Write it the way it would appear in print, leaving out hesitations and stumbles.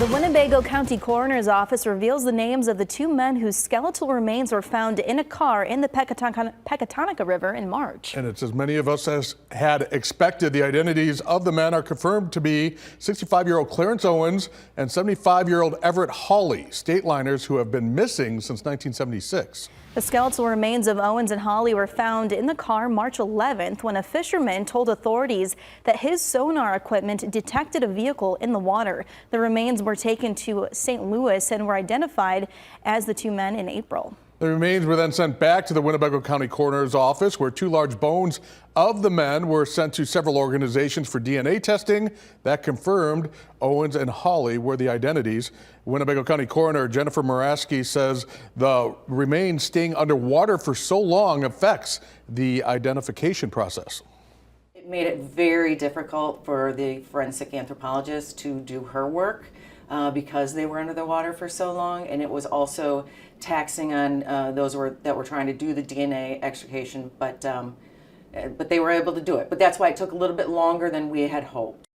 The Winnebago County Coroner's Office reveals the names of the two men whose skeletal remains were found in a car in the Pecatonica River in March. And it's as many of us as had expected. The identities of the men are confirmed to be 65-year-old Clarence Owens and 75-year-old Everett Hawley, state liners who have been missing since 1976. The skeletal remains of Owens and Hawley were found in the car March 11th when a fisherman told authorities that his sonar equipment detected a vehicle in the water. The remains were taken to St. Louis and were identified as the two men in April. The remains were then sent back to the Winnebago County Coroner's Office, where two large bones of the men were sent to several organizations for DNA testing. That confirmed Owens and Hawley were the identities. Winnebago County Coroner Jennifer Moraski says the remains staying underwater for so long affects the identification process. It made it very difficult for the forensic anthropologist to do her work because they were under the water for so long, and it was also taxing on those that were trying to do the DNA extrication, but they were able to do it. But that's why it took a little bit longer than we had hoped.